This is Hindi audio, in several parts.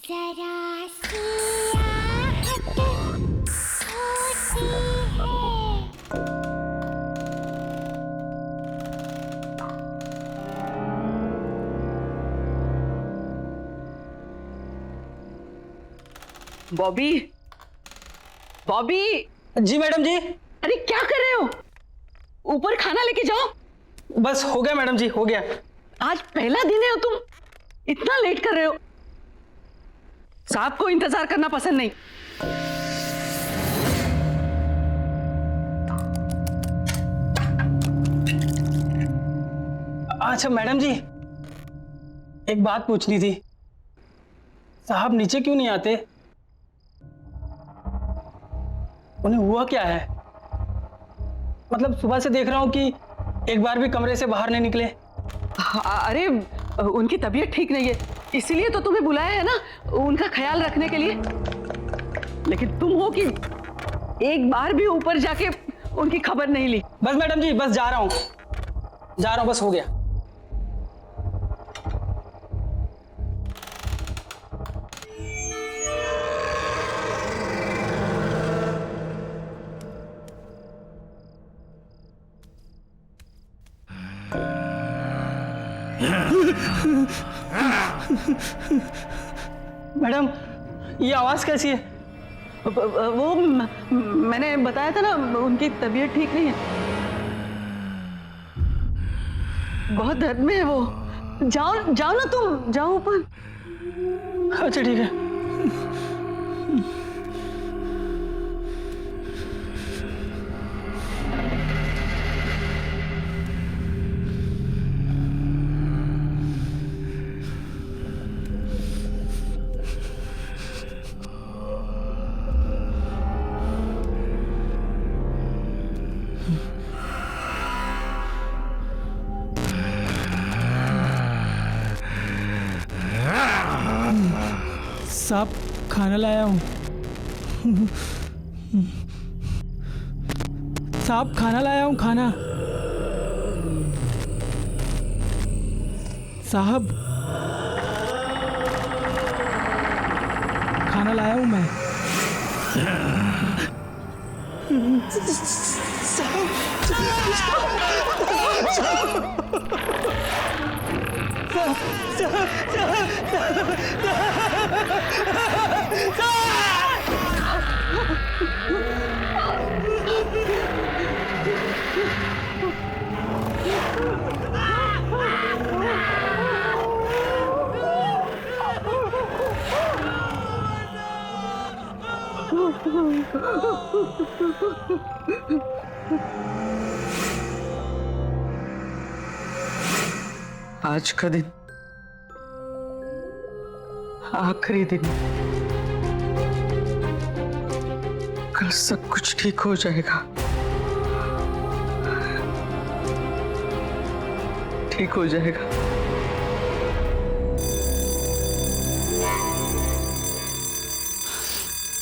जरा सी आहट होती है। बॉबी, बॉबी। जी मैडम जी। अरे क्या कर रहे हो? ऊपर खाना लेके जाओ। बस हो गया मैडम जी, हो गया। आज पहला दिन है, तुम इतना लेट कर रहे हो। साहब को इंतजार करना पसंद नहीं। अच्छा मैडम जी, एक बात पूछनी थी। साहब नीचे क्यों नहीं आते? उन्हें हुआ क्या है? मतलब सुबह से देख रहा हूं कि एक बार भी कमरे से बाहर नहीं निकले। अरे उनकी तबीयत ठीक नहीं है, इसीलिए तो तुम्हें बुलाया है ना, उनका ख्याल रखने के लिए। लेकिन तुम हो कि एक बार भी ऊपर जाके उनकी खबर नहीं ली। बस मैडम जी, बस जा रहा हूं, बस हो गया। मैडम, ये आवाज कैसी है? वो मैंने बताया था ना, उनकी तबीयत ठीक नहीं है, बहुत दर्द में है वो। जाओ जाओ ना, तुम जाओ ऊपर। अच्छा ठीक है। साहब, खाना लाया हूँ। साहब, खाना लाया हूँ, खाना। साहब, खाना लाया हूँ मैं। आज का दिन आखिरी दिन, कल सब कुछ ठीक हो जाएगा, ठीक हो जाएगा।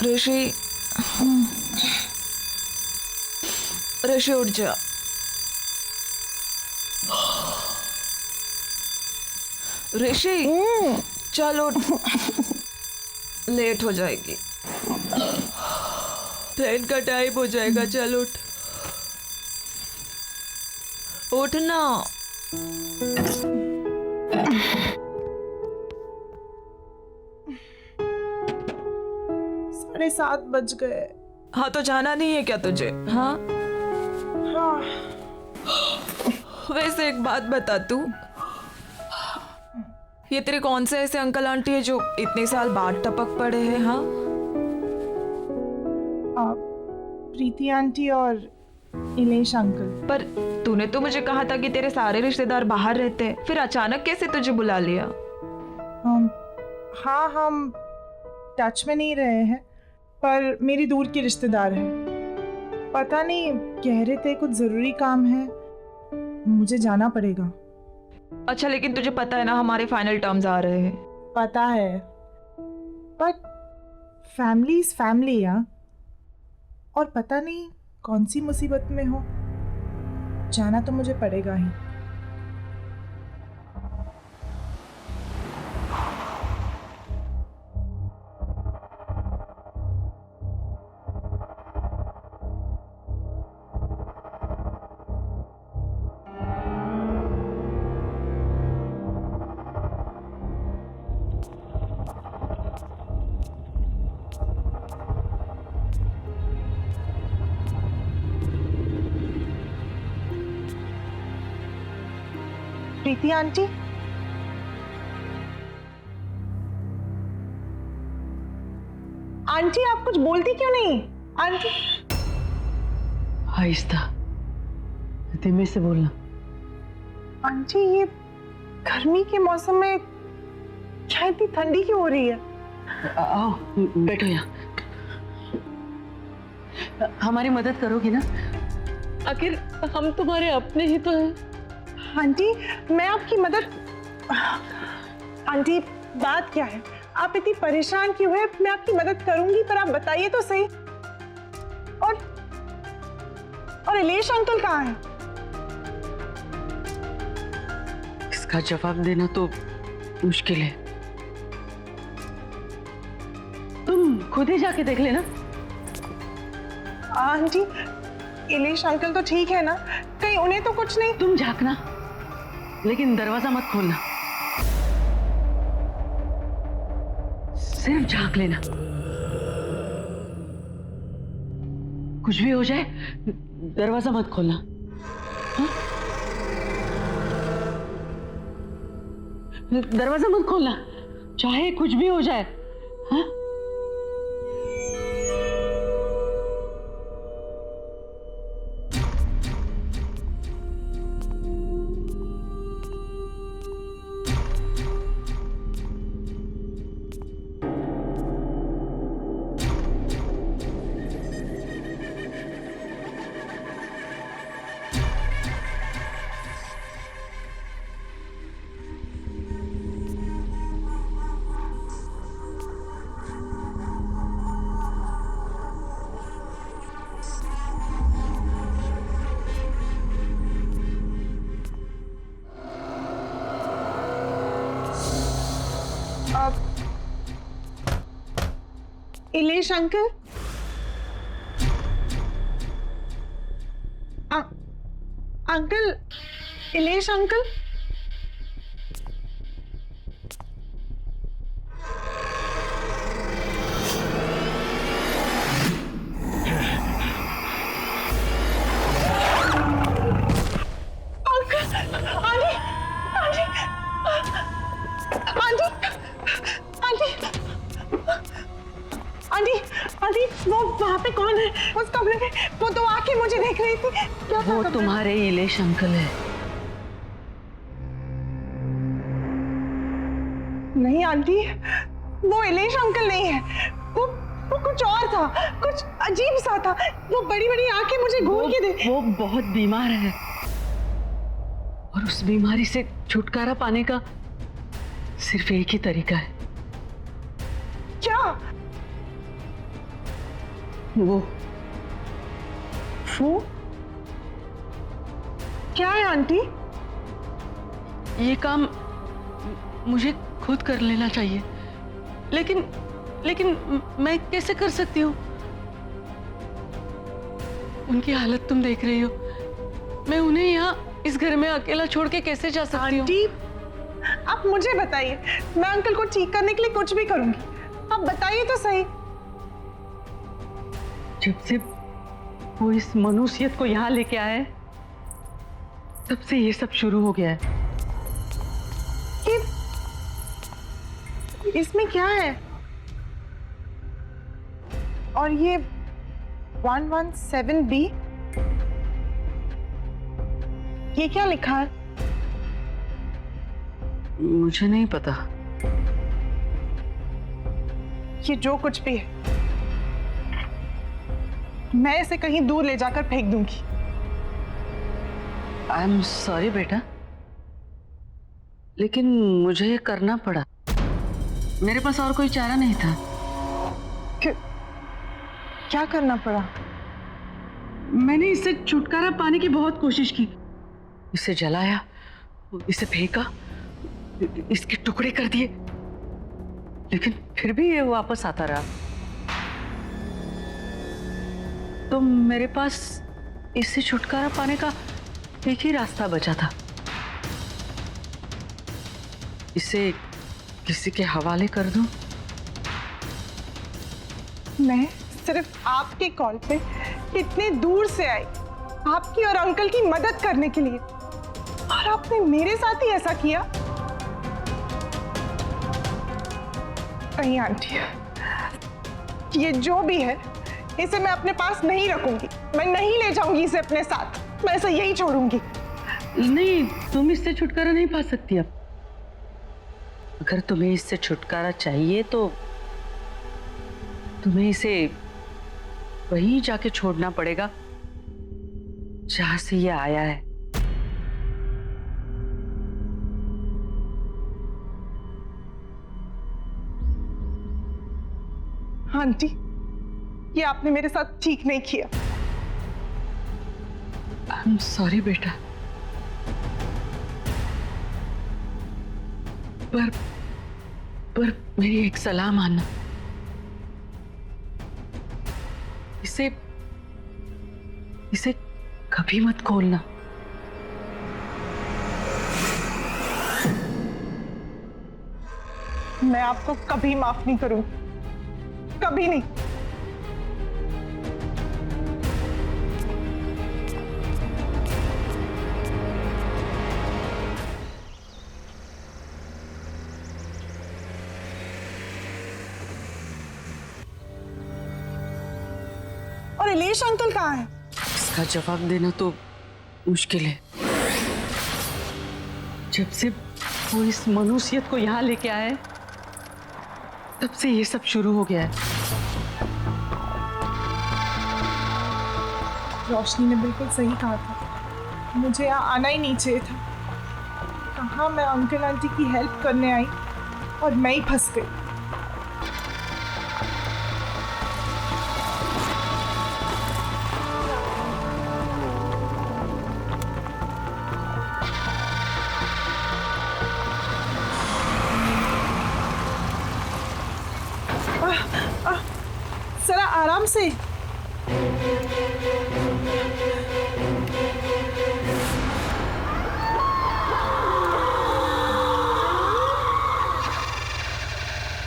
ऋषि, ऋषि उठ जा। ऋषि चल उठ, लेट हो जाएगी, ट्रेन का टाइम हो जाएगा। चल उठ, उठ ना। 7:30 बज गए। हाँ तो जाना नहीं है क्या तुझे? हाँ हाँ। वैसे एक बात बता, तू ये तेरे कौन से ऐसे अंकल आंटी है जो इतने साल बाद टपक पड़े हैं? हाँ, प्रीति आंटी और इलेश अंकल। पर तूने तो मुझे कहा था कि तेरे सारे रिश्तेदार बाहर रहते हैं, फिर अचानक कैसे तुझे बुला लिया? हाँ, हम टच में नहीं रहे हैं, पर मेरी दूर की रिश्तेदार है। पता नहीं, कह रहे थे कुछ जरूरी काम है, मुझे जाना पड़ेगा। अच्छा, लेकिन तुझे पता है ना हमारे फाइनल टर्म्स आ रहे हैं। पता है, पर फैमिली इज फैमिली यार। और पता नहीं कौन सी मुसीबत में हो, जाना तो मुझे पड़ेगा ही। प्रीति आंटी, आंटी आप कुछ बोलती क्यों नहीं? आंटी आहिस्ता, धीमे से बोलना। आंटी ये गर्मी के मौसम में क्या इतनी ठंडी क्यों हो रही है? आओ बैठो यहाँ। हमारी मदद करोगी ना? आखिर हम तुम्हारे अपने ही तो हैं। आंटी मैं आपकी मदद, आंटी बात क्या है? आप इतनी परेशान क्यों है? मैं आपकी मदद करूंगी, पर आप बताइए तो सही। और इलेश अंकल कहाँ हैं? इसका जवाब देना तो मुश्किल है, तुम खुद ही जाके देख लेना। आंटी इलेश अंकल तो ठीक है ना? कहीं उन्हें तो कुछ नहीं? तुम झांकना, लेकिन दरवाजा मत खोलना, सिर्फ झांक लेना। कुछ भी हो जाए दरवाजा मत खोलना। हाँ? दरवाजा मत खोलना, चाहे कुछ भी हो जाए। हाँ? Ilesh uncle, uncle, Ilesh uncle, aunty वो वहाँ पे कौन है? उस कमरे में वो तो आके मुझे देख रही थी। क्या वो तुम्हारे इलेश अंकल है। नहीं आंटी, वो इलेश अंकल नहीं है, वो कुछ और था, कुछ अजीब सा था। वो बड़ी बड़ी आंखें मुझे घूर के दे। वो बहुत बीमार है और उस बीमारी से छुटकारा पाने का सिर्फ एक ही तरीका है। क्या? वो क्या है आंटी? ये काम मुझे खुद कर लेना चाहिए, लेकिन मैं कैसे कर सकती हूँ? उनकी हालत तुम देख रही हो, मैं उन्हें यहाँ इस घर में अकेला छोड़ के कैसे जा सकती हूँ? आंटी आप मुझे बताइए, मैं अंकल को ठीक करने के लिए कुछ भी करूंगी। आप बताइए तो सही। जब से वो इस मनुष्यत को यहाँ लेके आए, तब से ये सब शुरू हो गया है। इसमें क्या है? और ये 117B, ये क्या लिखा है? मुझे नहीं पता। ये जो कुछ भी है, मैं इसे कहीं दूर ले जाकर फेंक दूंगी। आई एम सॉरी बेटा, लेकिन मुझे ये करना पड़ा। मेरे पास और कोई चारा नहीं था। क्या करना पड़ा? मैंने इससे छुटकारा पाने की बहुत कोशिश की, इसे जलाया, इसे फेंका, इसके टुकड़े कर दिए, लेकिन फिर भी ये वापस आता रहा। तो मेरे पास इससे छुटकारा पाने का एक ही रास्ता बचा था, इसे किसी के हवाले कर दूं। मैं सिर्फ आपके कॉल पे इतने दूर से आई, आपकी और अंकल की मदद करने के लिए, और आपने मेरे साथ ही ऐसा किया? नहीं आंटी, ये जो भी है इसे मैं अपने पास नहीं रखूंगी। मैं नहीं ले जाऊंगी इसे अपने साथ। मैं इसे यही छोड़ूंगी। नहीं, तुम इससे छुटकारा नहीं पा सकती अब। अगर तुम्हें इससे छुटकारा चाहिए तो तुम्हें इसे वहीं जाके छोड़ना पड़ेगा जहां से ये आया है। आंटी, ये आपने मेरे साथ ठीक नहीं किया। आई एम सॉरी बेटा, पर मेरी एक सलाह मानना, इसे कभी मत खोलना। मैं आपको कभी माफ नहीं करूंगी, कभी नहीं। और इलेश अंकल कहाँ है? इसका जवाब देना तो मुश्किल है। जब से वो इस मनुष्यत को यहाँ लेके आए तब से ये सब शुरू हो गया है। रोशनी ने बिल्कुल सही कहा था, मुझे यहाँ आना ही नहीं चाहिए था। कहाँ मैं अंकल आंटी की हेल्प करने आई और मैं ही फंस गई। जरा आराम से।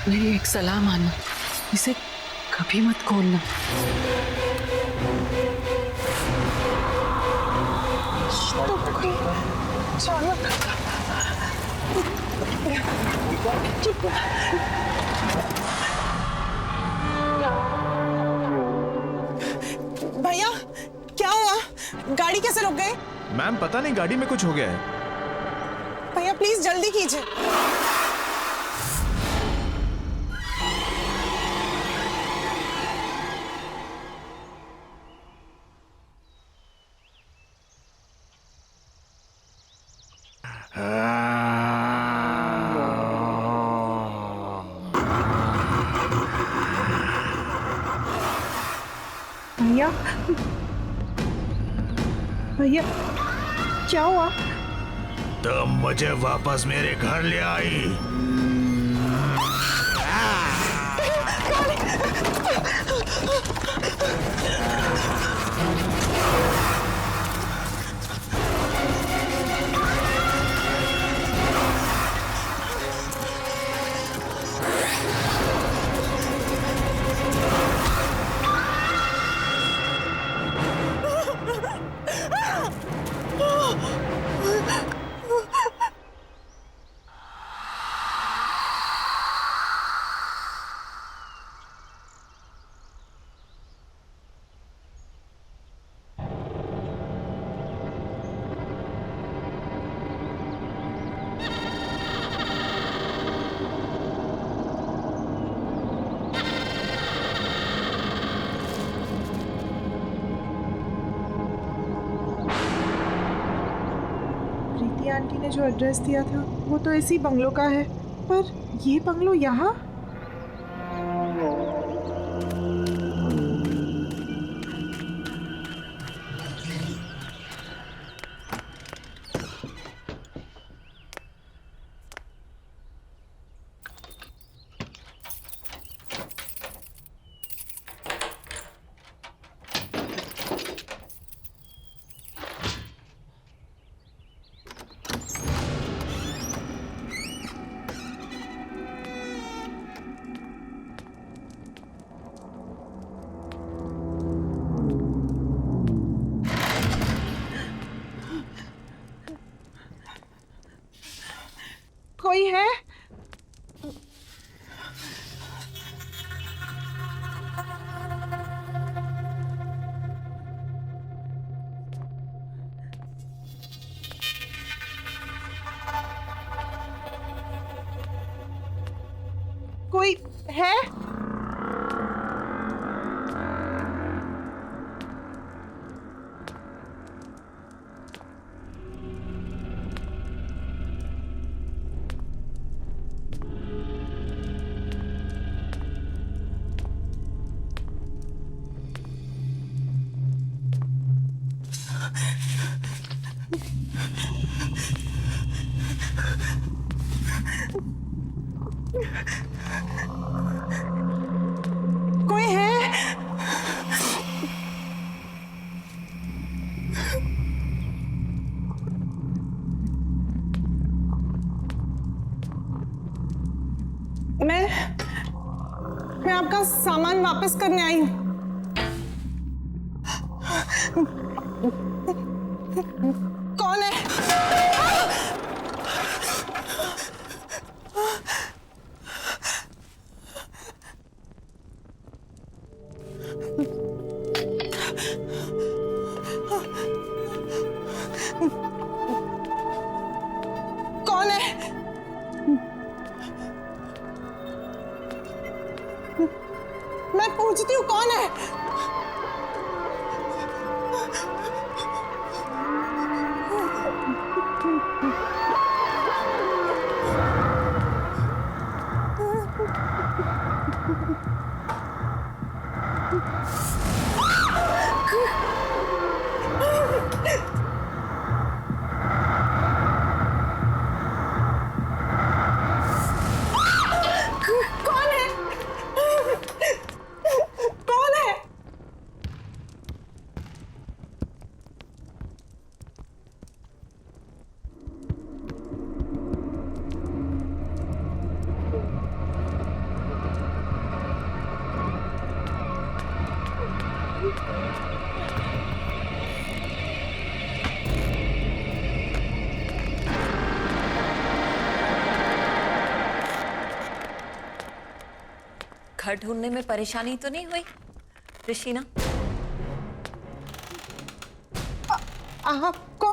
मेरी एक सलाह मानना, इसे कभी मत खोलना। तो कोई अचानक भैया, क्या हुआ? गाड़ी कैसे रुक गई? मैम पता नहीं, गाड़ी में कुछ हो गया है। भैया प्लीज जल्दी कीजिए। भैया, भैया क्या हुआ? तुम मुझे वापस मेरे घर ले आई। प्रीति आंटी ने जो एड्रेस दिया था वो तो इसी बंगलो का है, पर ये बंगलो यहाँ? मैं आपका सामान वापस करने आई हूँ। कौन है? कौन है? मैं पूछती हूँ कौन है? कौन है? कौन है? घर ढूंढने में परेशानी तो नहीं हुई ऋषिना? आपको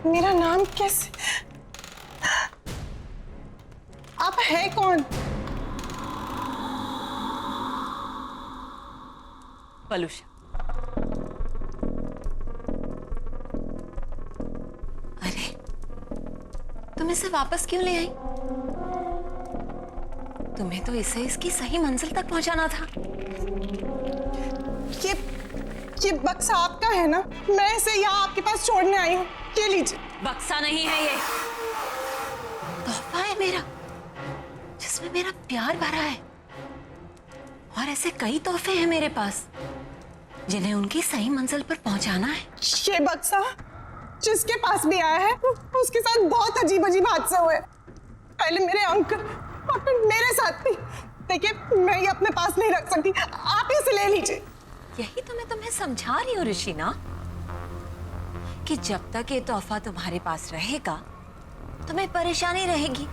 मेरा नाम कैसे? आप है कौन? पलूषा। अरे तुम इसे वापस क्यों ले आई? तुम्हें तो इसे इसकी सही मंजिल तक पहुंचाना था। ये बक्सा आपका है ना? मैं इसे यहाँ आपके पास छोड़ने आई हूँ। ये लीजिए। बक्सा नहीं है ये, तोहफा है मेरा, जिसमें मेरा प्यार भरा है। और ऐसे कई तोहफे हैं मेरे पास जिन्हें उनकी सही मंजिल पर पहुंचाना है। ये बक्सा जिसके पास भी आया है उसके साथ बहुत अजीब अजीब हादसे हुए। पहले मेरे अंकल और फिर मेरे साथ भी। देखिए मैं ये अपने पास नहीं रख सकती, आप इसे ले लीजिए। यही तो मैं तुम्हें समझा रही हूँ ऋषिना, कि जब तक ये तोहफा तुम्हारे पास रहेगा तुम्हें परेशानी रहेगी।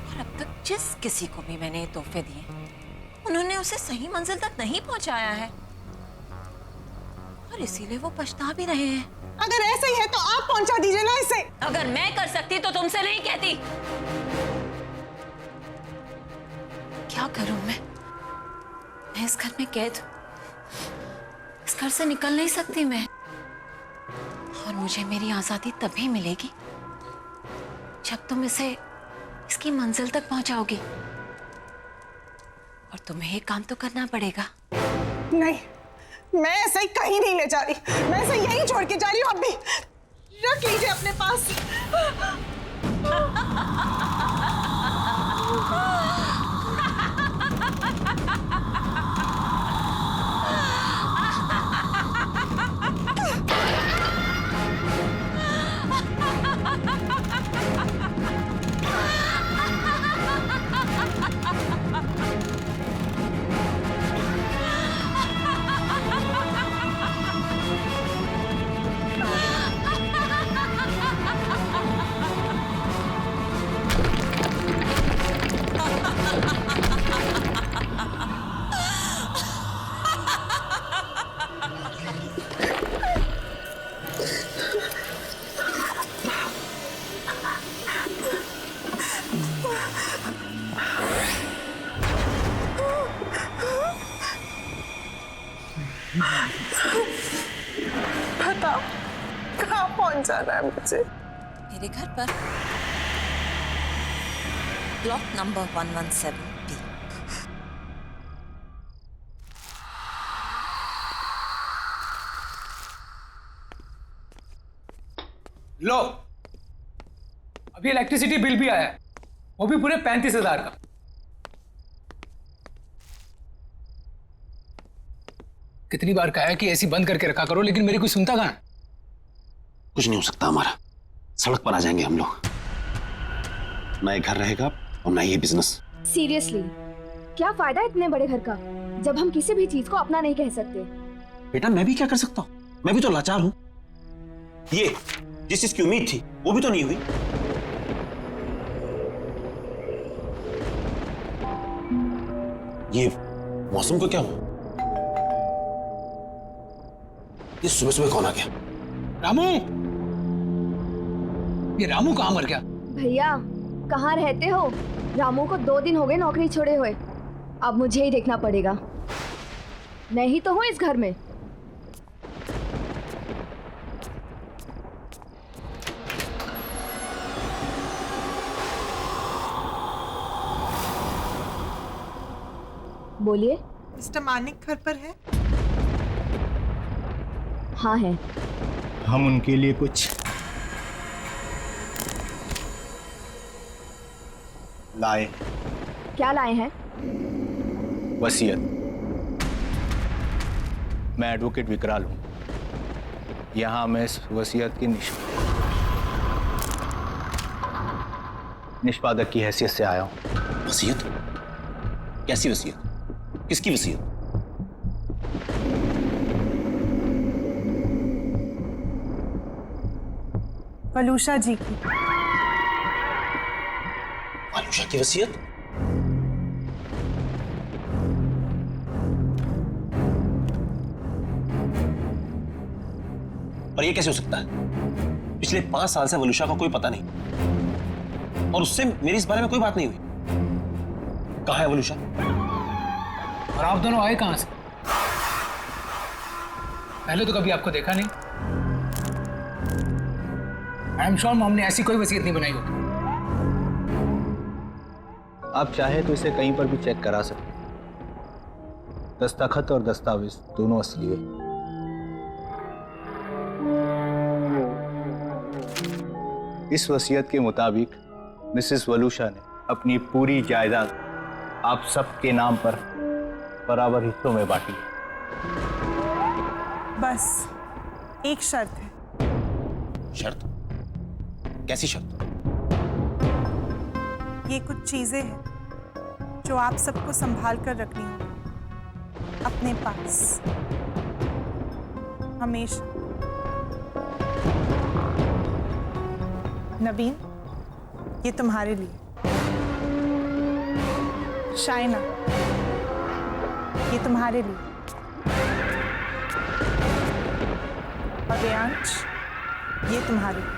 और अब तक जिस किसी को भी मैंने ये तोहफे दिए उन्होंने उसे सही मंजिल तक नहीं पहुंचाया है, और इसीलिए वो पछता भी रहे हैं। अगर ऐसा ही है तो आप पहुंचा दीजिए ना इसे। अगर मैं कर सकती तो तुमसे नहीं कहती। क्या करूं मैं इस घर में कैद हूं। इस घर से निकल नहीं सकती मैं, और मुझे मेरी आजादी तभी मिलेगी जब तुम इसे इसकी मंजिल तक पहुंचाओगी। और तुम्हें एक काम तो करना पड़ेगा। नहीं, मैं ऐसे ही कहीं नहीं ले जा रही। मैं इसे यहीं छोड़ के जा रही हूँ। अब भी रख लीजिए अपने पास। बताओ कहाँ पहुंच जाना है मुझे? मेरे घर पर, ब्लॉक नंबर 117B। लो, अभी इलेक्ट्रिसिटी बिल भी आया है, वो भी पूरे 35,000 का। कितनी बार कहा है कि एसी बंद करके रखा करो, लेकिन मेरी कोई सुनता कहाँ है? कुछ नहीं हो सकता हमारा, सड़क पर आ जाएंगे हम लोग। ना ये घर रहेगा और ना ये बिजनेस। सीरियसली क्या फायदा इतने बड़े घर का जब हम किसी भी चीज को अपना नहीं कह सकते। बेटा मैं भी क्या कर सकता हूँ, मैं भी तो लाचार हूँ। ये जिस चीज की उम्मीद थी वो भी तो नहीं हुई। ये मौसम को क्या हुआ? ये सुबह सुबह कौन आ गया? रामू, ये रामू कहाँ मर गया? भैया कहाँ रहते हो? रामू को 2 दिन हो गए नौकरी छोड़े हुए। अब मुझे ही देखना पड़ेगा। मैं ही तो हूँ इस घर में। बोलिए। मिस्टर मानिक घर पर है? हाँ है। हम उनके लिए कुछ लाए। क्या लाए हैं? वसीयत। मैं एडवोकेट विकराल हूं। यहां मैं इस वसीयत की निष्पादक की हैसियत से आया हूं। वसीयत? कैसी वसीयत? किसकी वसीयत? वलूषा जी की। वलूषा की वसीयत? और ये कैसे हो सकता है? पिछले 5 साल से वलूषा का कोई पता नहीं और उससे मेरी इस बारे में कोई बात नहीं हुई। कहाँ है वलूषा? और आप दोनों आए कहां से? पहले तो कभी आपको देखा नहीं। आई एम श्योर मॉम ने ऐसी कोई वसीयत नहीं बनाई होगी। आप चाहे तो इसे कहीं पर भी चेक करा सकते हैं। दस्तखत और दस्तावेज दोनों असली है। इस वसीयत के मुताबिक मिसेस वलूषा ने अपनी पूरी जायदाद आप सबके नाम पर बराबर हिस्सों में बांटी है। बस एक शर्त है। शर्त? कैसी शर्त? ये कुछ चीजें हैं जो आप सबको संभाल कर रखनी होगी अपने पास हमेशा। नवीन, ये तुम्हारे लिए। शाइना, ये तुम्हारे लिए। और रेयांश, ये तुम्हारे लिए।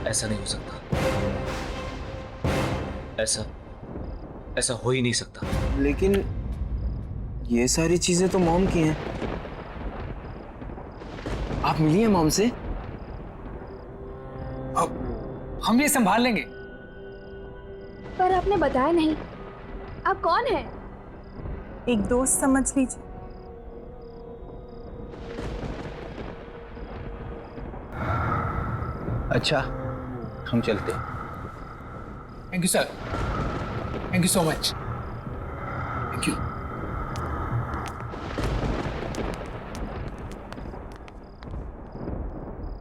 ऐसा नहीं हो सकता। ऐसा हो ही नहीं सकता। लेकिन ये सारी चीजें तो मॉम की हैं। आप मिली हैं मॉम से? अब हम ये संभाल लेंगे। पर आपने बताया नहीं। आप कौन हैं? एक दोस्त समझ लीजिए। अच्छा, हम चलते हैं। Thank you sir. Thank you so much. Thank you.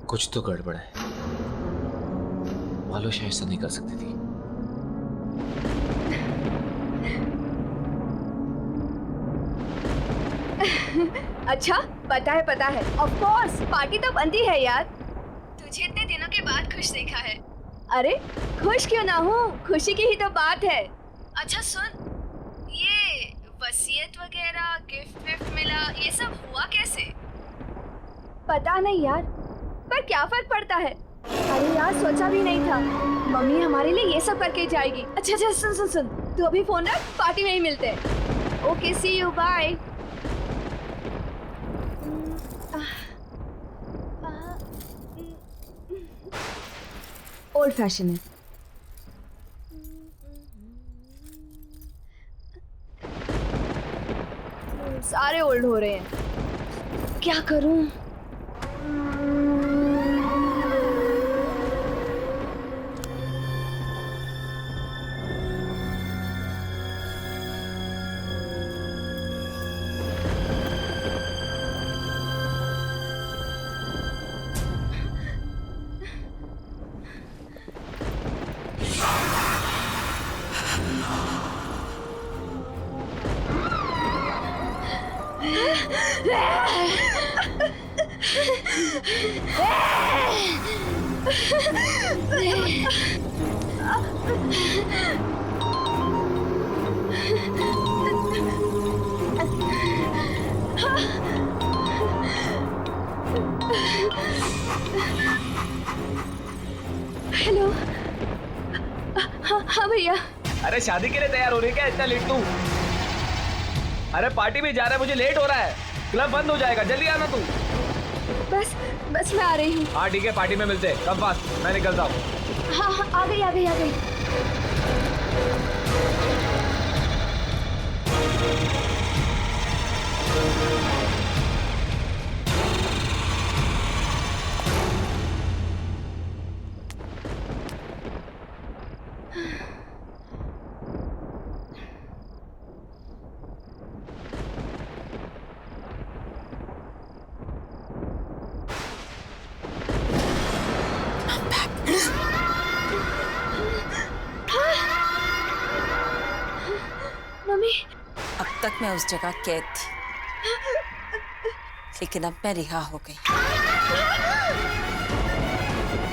कुछ तो गड़बड़ है। वलूषा ऐसा नहीं कर सकती थी। अच्छा, पता है। ऑफ कोर्स पार्टी तो बनती है यार। तुझे इतने दिनों के बाद खुश देखा है। अरे खुश क्यों ना हूँ, खुशी की ही तो बात है। अच्छा सुन, ये वसीयत वगैरह गिफ्ट विफ्ट मिला, ये सब हुआ कैसे? पता नहीं यार, पर क्या फर्क पड़ता है। अरे यार सोचा भी नहीं था मम्मी हमारे लिए ये सब करके जाएगी। अच्छा सुन, तू अभी फोन रख, पार्टी में ही मिलते हैं। Okay see you, bye. Old fashion है। सारे ओल्ड हो रहे हैं, क्या करूं? हेलो। हाँ भैया। अरे शादी के लिए तैयार हो रही है क्या इतना लेट तू? अरे पार्टी में जा रहा है, मुझे लेट हो रहा है, क्लब बंद हो जाएगा, जल्दी आना तू। बस मैं आ रही हूँ। हाँ ठीक है, पार्टी में मिलते हैं, कम फास्ट, मैं निकलता हूँ। हाँ आ गई। मम्मी। अब तक मैं उस जगह कैद थी, लेकिन अब मैं रिहा हो गई।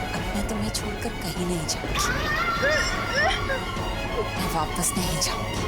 अब मैं तुम्हें छोड़कर कहीं नहीं जाऊंगी, मैं वापस नहीं जाऊंगी।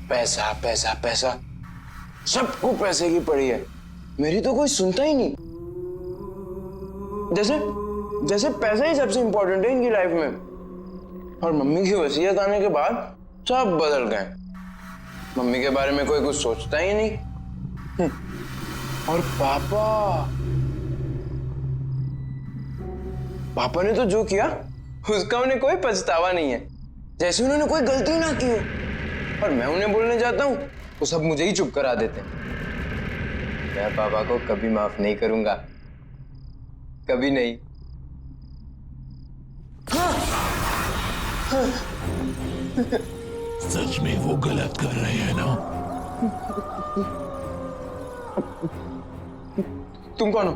पैसा पैसा पैसा, सबको पैसे की पड़ी है, मेरी तो कोई सुनता ही नहीं। जैसे जैसे पैसा ही सबसे इंपॉर्टेंट है इनकी लाइफ में। और मम्मी की वसीयत आने के बाद सब बदल गए। मम्मी के बारे में कोई कुछ सोचता ही नहीं। और पापा ने तो जो किया उसका उन्हें कोई पछतावा नहीं है, जैसे उन्होंने कोई गलती ना की हो। और मैं उन्हें बोलने जाता हूँ तो सब मुझे ही चुप करा देते हैं। मैं पापा को कभी माफ नहीं करूंगा, कभी नहीं। सच में वो गलत कर रहे हैं ना? तुम कौन हो?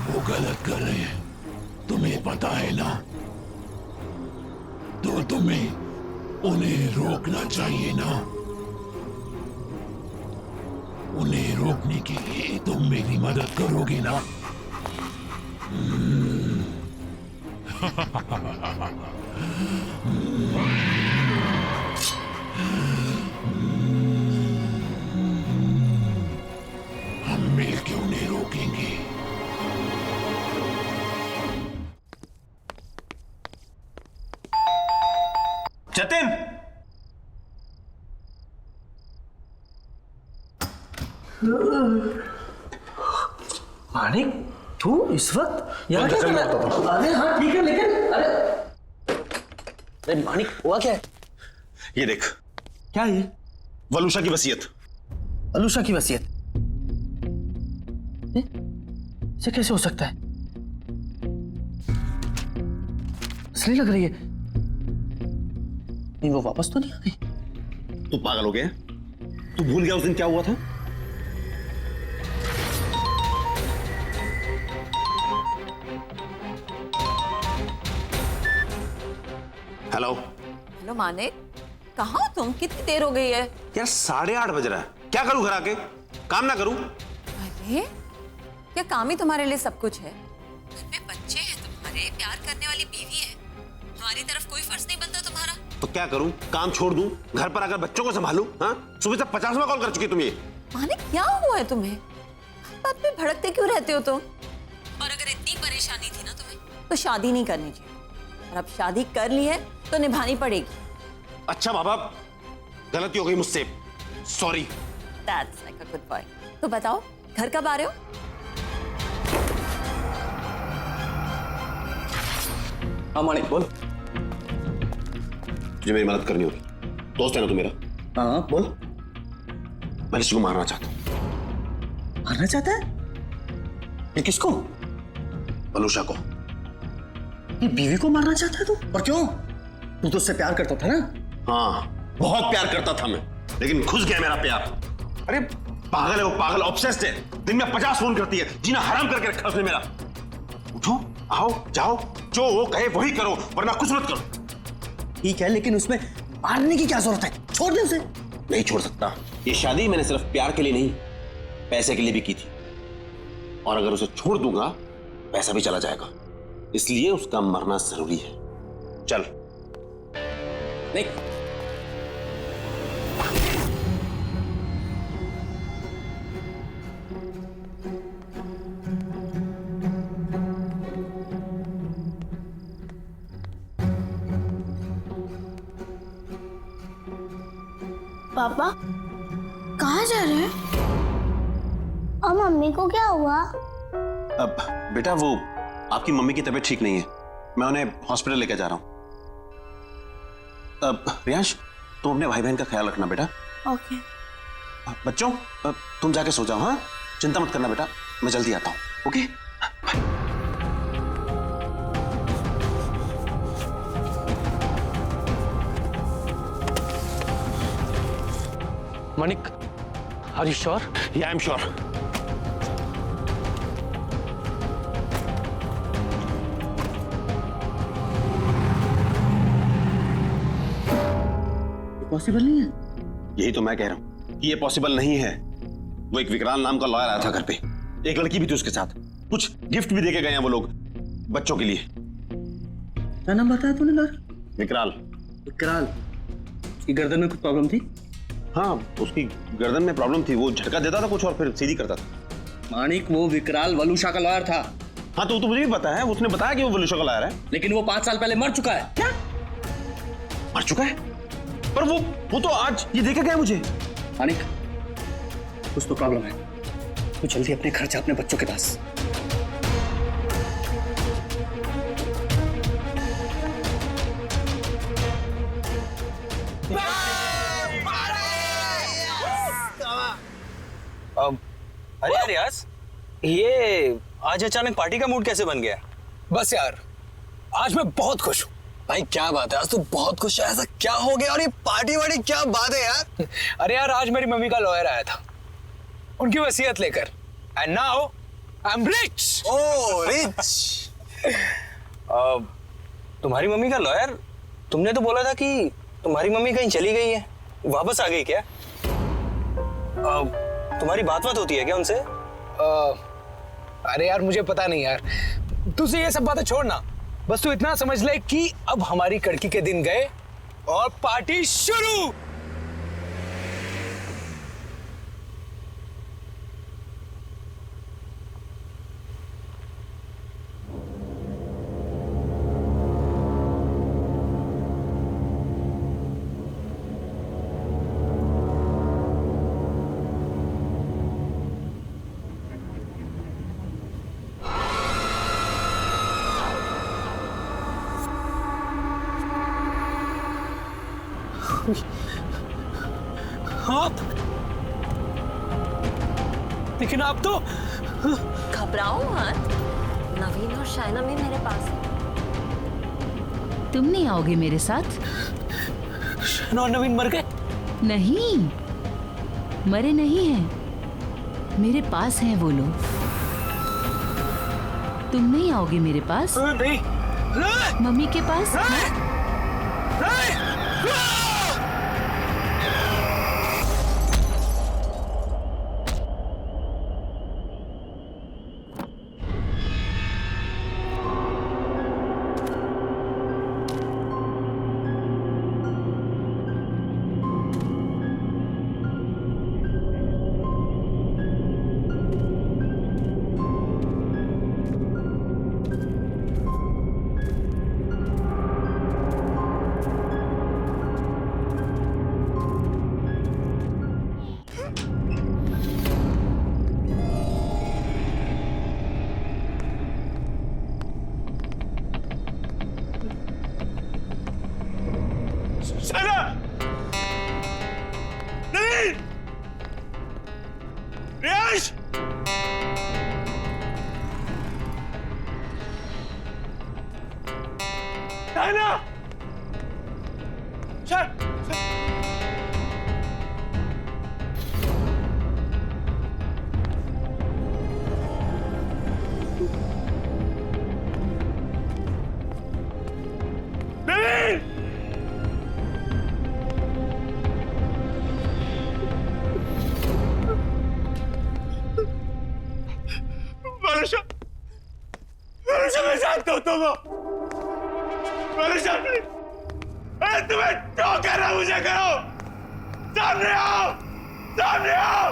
वो गलत कर रहे हैं, तुम्हें पता है ना? तो तुम्हें उन्हें रोकना चाहिए ना? उन्हें रोकने के लिए तुम मेरी मदद करोगे ना? हम मिलकर उन्हें रोकेंगे। जतिन! मानिक, तू इस वक्त यहाँ क्या कर रहा है? अरे हाँ ठीक है, लेकिन अरे मानिक, हुआ क्या है? ये देख। क्या ये? वलूशा की वसीयत। वलूशा की वसीयत? ये कैसे हो सकता है? असली लग रही है। नहीं, वो वापस तो नहीं आ गई? तू पागल हो गया? तू भूल गया उस दिन क्या हुआ था? हेलो हेलो मानिक, कहाँ हो तुम? कितनी देर हो गई है? यार 8:30 बज रहा है, क्या करूं घर आके? काम ना करूं? अरे क्या काम ही तुम्हारे लिए सब कुछ है? घर में बच्चे हैं तुम्हारे, प्यार करने वाली बीवी है, हमारी तरफ कोई फर्ज नहीं बनता तुम्हारा? तो क्या करूं? काम छोड़ दूं, घर पर आकर बच्चों को संभालूं? हाँ, सुबह से 50वां कॉल कर चुकी तुम ये। मानिक क्या हुआ है तुम्हें? बात में भड़कते क्यों रहते हो तुम? और अगर इतनी परेशानी थी ना तुम्हें तो शादी नहीं करनी चाहिए, और अब शादी कर ली है तो निभानी पड़ेगी। अच्छा बाबा, गलती हो गई मुझसे, sorry. That's like a good boy। तो बताओ घर कब आ रहे हो? हाँ मानिक बोल। मुझे मेरी मदद करनी होगी, दोस्त है ना तू मेरा। हाँ बोल। मैं ऋषि को मारना चाहता हूँ। मारना चाहता है? ये किसको? वलूषा को। ये बीवी को मारना चाहता है तू? और क्यों? तू तो उससे प्यार करता था ना? हाँ बहुत प्यार करता था मैं, लेकिन घुस गया मेरा प्यार। अरे पागल है वो, पागल, ऑब्सेस्ड है। दिन में 50 फोन करती है, जीना हराम करके रखा उसने मेरा। उठो, आओ, जाओ, जो वो कहे वही करो, वरना कुछ मत करो। ठीक है, लेकिन उसमें मारने की क्या जरूरत है? छोड़ दे उसे। नहीं छोड़ सकता। ये शादी मैंने सिर्फ प्यार के लिए नहीं, पैसे के लिए भी की थी, और अगर उसे छोड़ दूंगा पैसा भी चला जाएगा, इसलिए उसका मरना जरूरी है। चल। नहीं। पापा कहाँ जा रहे हैं? और मम्मी को क्या हुआ? अब बेटा वो आपकी मम्मी की तबीयत ठीक नहीं है, मैं उन्हें हॉस्पिटल लेकर जा रहा हूँ। अब प्रियांश तुम अपने भाई बहन का ख्याल रखना बेटा। ओके। बच्चों तुम जाके सो जाओ। हाँ चिंता मत करना बेटा, मैं जल्दी आता हूँ। Okay Manik, are you sure? Yeah, I'm sure. Possible नहीं है। यही तो मैं कह रहा हूँ कि ये पॉसिबल नहीं है। वो एक विकराल नाम का लॉयर आया था घर पे, एक लड़की भी थी उसके साथ, कुछ गिफ्ट भी देके गए हैं वो लोग बच्चों के लिए। क्या नाम बताया तूने लॉयर? विकराल। विकराल? उसकी गर्दन में कुछ प्रॉब्लम थी? हाँ उसकी गर्दन में प्रॉब्लम थी, वो झटका देता था कुछ और फिर सीधी करता था। मानिक वो विकराल वलूषा का लॉयर था। हाँ तो मुझे भी पता है, उसने बताया कि वो वलूषा का लॉयर है। लेकिन वो 5 साल पहले मर चुका है। क्या? मर चुका है? पर वो तो आज ये देखा गया मुझे। मानिक कुछ तो प्रॉब्लम है, तो जल्दी अपने घर जा, अपने बच्चों के पास। अरे यार रियाज, ये आज अचानक पार्टी का मूड कैसे बन गया? बस यार आज मैं बहुत खुश हूँ। भाई क्या बात है, आज तो बहुत खुश है। ऐसा क्या हो गया? और ये पार्टी वार्टी क्या बात है यार? अरे यार आज मेरी मम्मी का लॉयर आया था उनकी वसीयत लेकर, and now I am rich. Oh rich. तुम्हारी मम्मी का लॉयर? तुमने तो बोला था कि तुम्हारी मम्मी कहीं चली गई है, वापस आ गई क्या? तुम्हारी बात होती है क्या उनसे? अरे यार मुझे पता नहीं यार, तुझे ये सब बातें छोड़ना, बस तू इतना समझ ले कि अब हमारी कड़की के दिन गए और पार्टी शुरू। आप लेकिन आप तो घबराओ मत, नवीन और शायना भी मेरे पास है। तुम नहीं आओगे मेरे साथ? शायना और नवीन मर गए? नहीं, मरे नहीं हैं, मेरे पास हैं वो लोग। तुम नहीं आओगे मेरे पास? नहीं। मम्मी के पास? शायना! नहीं! रियाश! शायना! नहीं! वरुषा! वरुषा, मैं जानता हूं तुमको! वरुषा, प्लीज! अरे तुम्हें जो करना मुझे करो! सामने आओ! सामने आओ!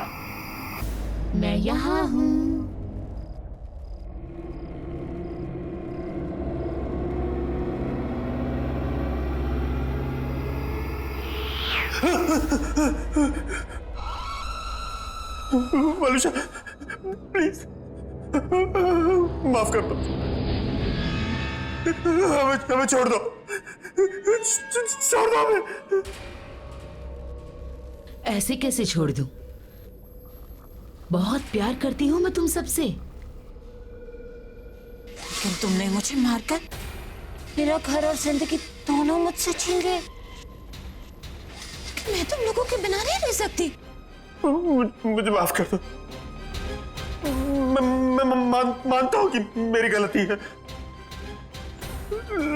मैं यहाँ हूँ। वरुषा, प्लीज माफ कर दो, हमें छोड़ दो, छोड़ दो हमें। ऐसे कैसे छोड़ दूं? बहुत प्यार करती हूँ मैं तुम सबसे। लेकिन तुमने मुझे मारकर मेरा घर और जिंदगी दोनों मुझसे छीन गए। मैं तुम लोगों के बिना नहीं रह सकती। मुझे माफ कर दो। मैं मानता हूँ कि मेरी गलती है,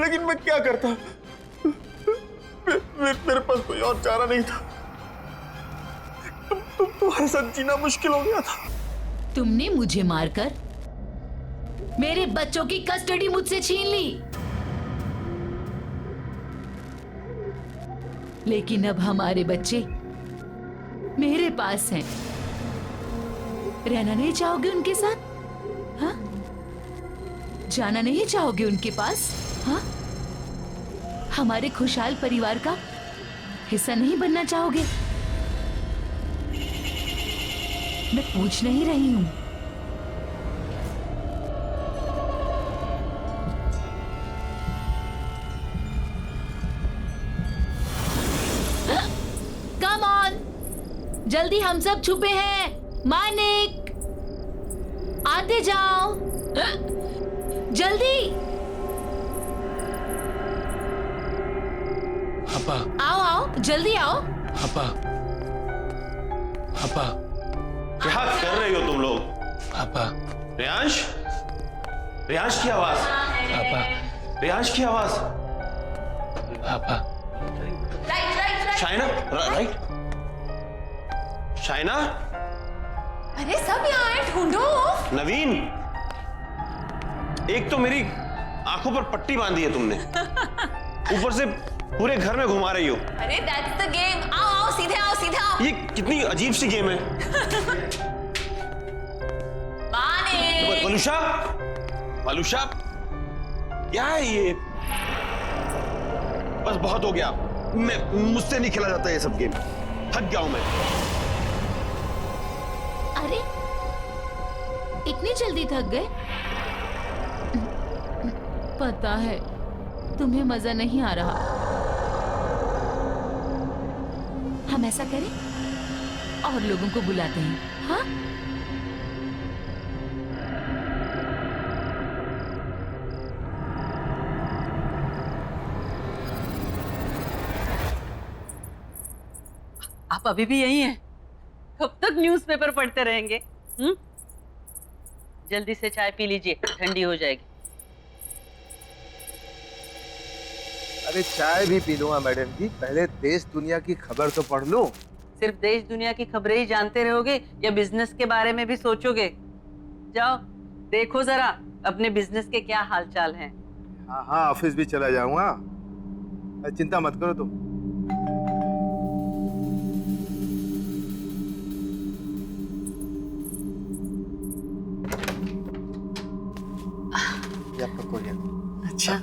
लेकिन मैं क्या करता? मेरे पास कोई और चारा नहीं था। तुम्हारे साथ जीना मुश्किल हो गया था। तुमने मुझे मारकर मेरे बच्चों की कस्टडी मुझसे छीन ली, लेकिन अब हमारे बच्चे मेरे पास हैं। रहना नहीं चाहोगे उनके साथ? हाँ? जाना नहीं चाहोगे उनके पास? हाँ? हमारे खुशहाल परिवार का हिस्सा नहीं बनना चाहोगे? मैं पूछ नहीं रही हूं। कम ऑन, जल्दी, हम सब छुपे हैं। मानिक, आते जाओ, जल्दी हपा, आओ आओ, जल्दी आओ। हपा, हपा, क्या कर रही हो तुम लोग? हपा, रियांश? रियांश की आवाज? हपा, रियांश की आवाज? हपा, शाइना, राइट? शाइना? अरे सब यहाँ है, ढूंढो। नवीन, एक तो मेरी आंखों पर पट्टी बांधी है तुमने, ऊपर से पूरे घर में घुमा रही हो। अरे दैट्स द गेम। आओ आओ, सीधे आओ, सीधे आओ। ये कितनी अजीब सी गेम है। वलुषा, वलुषा, क्या है ये? बस बहुत हो गया, मुझसे नहीं खेला जाता ये सब गेम, थक गया हूं मैं। अरे इतनी जल्दी थक गए? पता है तुम्हें मजा नहीं आ रहा। हम ऐसा करें, और लोगों को बुलाते हैं। हाँ, आप अभी भी यही हैं? कब तक न्यूज़पेपर पढ़ते रहेंगे? जल्दी से चाय पी लीजिए, ठंडी हो जाएगी। अरे चाय भी पी लूंगा मैडम जी, पहले देश दुनिया की खबर तो पढ़ लूं। सिर्फ देश दुनिया की खबरें ही जानते रहोगे या बिजनेस के बारे में भी सोचोगे? जाओ देखो जरा अपने बिजनेस के क्या हालचाल हैं। हाँ हाँ, ऑफिस भी चला जाऊंगा, चिंता मत करो तुम। अच्छा,